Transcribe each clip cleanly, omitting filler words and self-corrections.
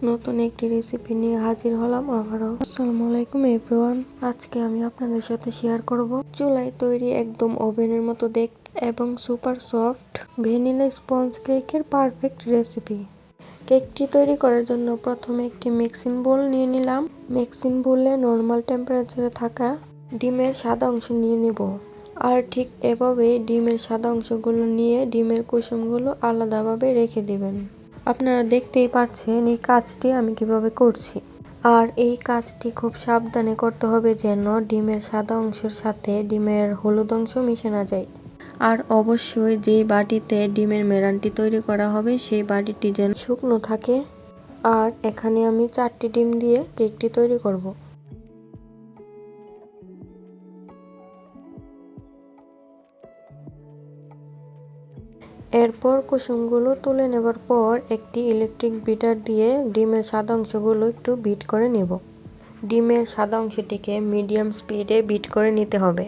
নতুন একটি রেসিপি নিয়ে হাজির হলাম আবারও। আসসালামু আলাইকুম এভরিওয়ান। আজকে আমি আপনাদের সাথে শেয়ার করব চুলায় তৈরি একদম ওভেনের মতো দেখতে এবং সুপার সফট ভ্যানিলা স্পঞ্জ কেকের পারফেক্ট রেসিপি। কেকটি তৈরি করার জন্য প্রথমে একটি মিক্সিং বোল নিয়ে নিলাম। মিক্সিং বোলে নর্মাল টেম্পারেচারে থাকা ডিমের সাদা অংশ নিয়ে নেব। আর ঠিক এভাবেই ডিমের সাদা অংশগুলো নিয়ে ডিমের কুসুমগুলো আলাদাভাবে রেখে দিবেন। আপনারা দেখতেই পাচ্ছেন এই কাজটি আমি কিভাবে করছি। আর এই কাজটি খুব সাবধানে করতে হবে যেন ডিমের সাদা অংশের সাথে ডিমের হলুদ অংশ মিশে না যায়। আর অবশ্যই যেই বাটিতে ডিমের মেরানটি তৈরি করা হবে সেই বাটিটি যেন শুকনো থাকে। আর এখানে আমি 4টি ডিম দিয়ে কেকটি তৈরি করব। এরপর কুসুমগুলো তুলে নেবার পর একটি ইলেকট্রিক বিটার দিয়ে ডিমের সাদা অংশগুলো একটু বিট করে নেব। ডিমের সাদা অংশটিকে মিডিয়াম স্পিডে বিট করে নিতে হবে।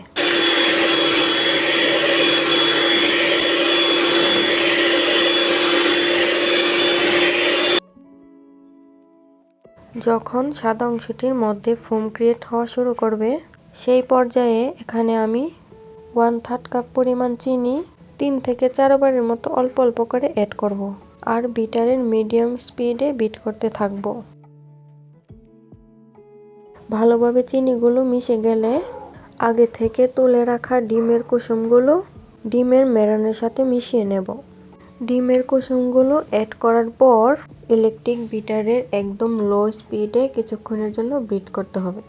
যখন সাদা অংশটির মধ্যে ফোম ক্রিয়েট হওয়া শুরু করবে সেই পর্যায়ে এখানে আমি 1/3 কাপ পরিমাণ চিনি 3 থেকে 4 বারের মতো অল্প অল্প করে অ্যাড করব। আর বিটারের মিডিয়াম স্পিডে বিট করতে থাকব। ভালোভাবে চিনিগুলো মিশে গেলে আগে থেকে তুলে রাখা ডিমের কুসুমগুলো ডিমের মেরানের সাথে মিশিয়ে নেব। ডিমের কুসুমগুলো অ্যাড করার পর ইলেকট্রিক বিটারের একদম লো স্পিডে কিছুক্ষণের জন্য বিট করতে হবে।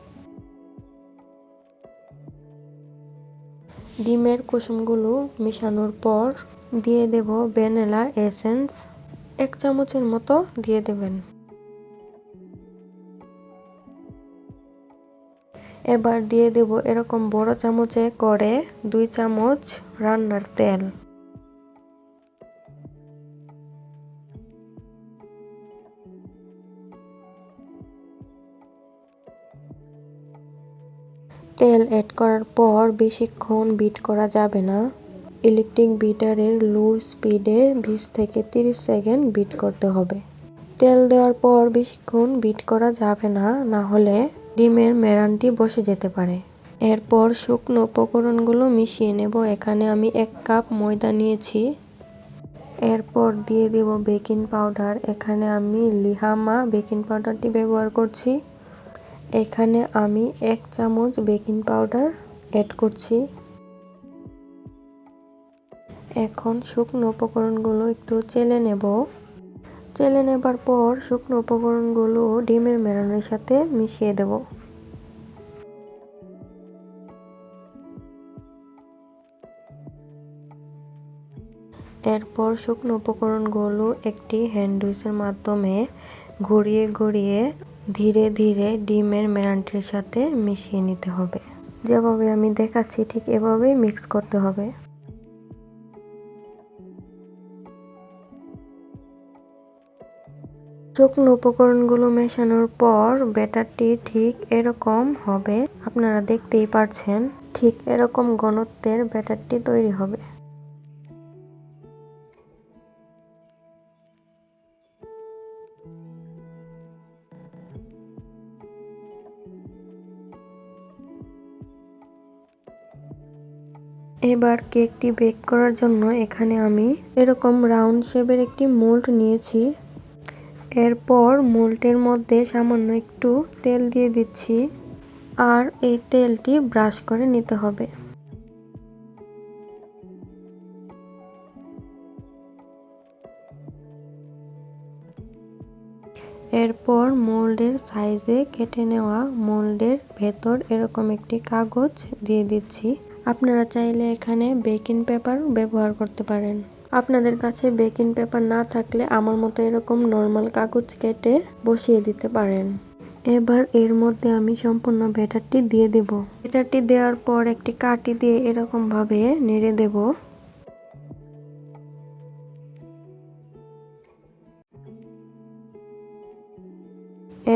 ডিমের কুসুমগুলো মেশানোর পর দিয়ে দেব ভ্যানিলা এসেন্স 1 চামচের মতো দিয়ে দেবেন। এবার দিয়ে দেব এরকম বড় চামচে করে 2 চামচ রান্নার তেল। তেল অ্যাড করার পর বেশিক্ষণ বিট করা যাবে না। ইলেকট্রিক বিটারের লো স্পিডে 20 থেকে 30 সেকেন্ড বিট করতে হবে। তেল দেওয়ার পর বেশিক্ষণ বিট করা যাবে না, না হলে ডিমের মেরানটি বসে যেতে পারে। এরপর শুকনো উপকরণগুলো মিশিয়ে নেব। এখানে আমি 1 কাপ ময়দা নিয়েছি। এরপর দিয়ে দেব বেকিং পাউডার। এখানে আমি লিহামা বেকিং পাউডারটি ব্যবহার করছি। এখানে আমি 1 চামচ বেকিং পাউডার অ্যাড করছি। এখন শুকনো উপকরণগুলো একটু চেলে নেব। চেলে নেবার পর শুকনো উপকরণগুলো ডিমের মেরানের সাথে মিশিয়ে দেব। এরপর শুকনো উপকরণগুলো একটি হ্যান্ড উইচের মাধ্যমে ঘুরিয়ে ঘুরিয়ে ধীরে ধীরে ডিমের মেরানটির সাথে মিশিয়ে নিতে হবে। যেভাবে আমি দেখাচ্ছি ঠিক এভাবেই মিক্স করতে হবে। শুকনো উপকরণগুলো মেশানোর পর ব্যাটারটি ঠিক এরকম হবে। আপনারা দেখতেই পারছেন ঠিক এরকম ঘনত্বের ব্যাটারটি তৈরি হবে। এবার কেকটি বেক করার জন্য এখানে আমি এরকম রাউন্ড শেপের একটি মোল্ড নিয়েছি। এরপর মোল্ডের মধ্যে সামান্য একটু তেল দিয়ে দিচ্ছি। আর এই তেলটি ব্রাশ করে নিতে হবে। এরপর মোল্ডের সাইজে কেটে নেওয়া মোল্ডের ভেতর এরকম একটি কাগজ দিয়ে দিচ্ছি। আপনারা চাইলে এখানে বেকিং পেপার ব্যবহার করতে পারেন। আপনাদের কাছে বেকিং পেপার না থাকলে আমার মতো এরকম নর্মাল কাগজ কেটে বসিয়ে দিতে পারেন। এবার এর মধ্যে আমি সম্পূর্ণ ব্যাটারটি দিয়ে দেব। ব্যাটারটি দেওয়ার পর একটি কাঠি দিয়ে এরকম ভাবে নেড়ে দেব।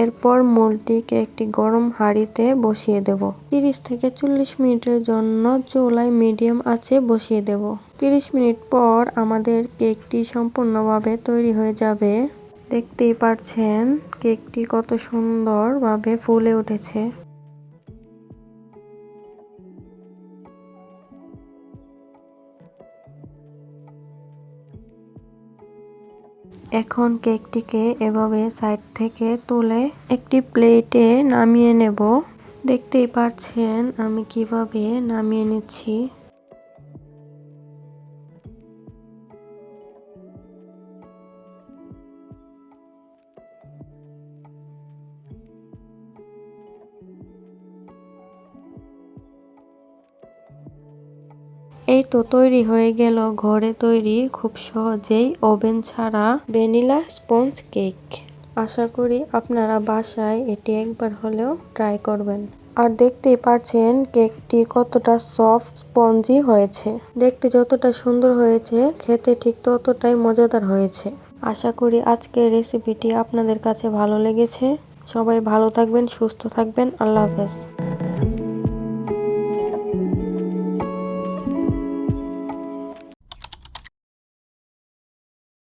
এরপর মোল্ডটিকে একটি গরম হাঁড়িতে বসিয়ে দেব। 30 থেকে 40 মিনিটের জন্য চুলায় মিডিয়াম আঁচে বসিয়ে দেব। 30 মিনিট পর আমাদের কেকটি সম্পূর্ণভাবে তৈরি হয়ে যাবে। দেখতেই পারছেন কেকটি কত সুন্দরভাবে ফুলে উঠেছে। এখন কেকটিকে এভাবে সাইড থেকে তুলে একটি প্লেটে নামিয়ে নেব। দেখতেই পাচ্ছেন আমি কিভাবে নামিয়ে নিচ্ছি। এই তো তৈরি হয়ে গেল ঘরে তৈরি খুব সহজেই ওভেন ছাড়া ভ্যানিলা স্পঞ্জ কেক। আশা করি আপনারা বাসায় এটি একবার হলেও ট্রাই করবেন। আর দেখতেই পাচ্ছেন কেকটি কতটা সফট স্পঞ্জি হয়েছে। দেখতে যতটা সুন্দর হয়েছে খেতে ঠিক ততটাই মজাদার হয়েছে। আশা করি আজকের রেসিপিটি আপনাদের কাছে ভালো লেগেছে। সবাই ভালো থাকবেন, সুস্থ থাকবেন। আল্লাহ হাফেজ।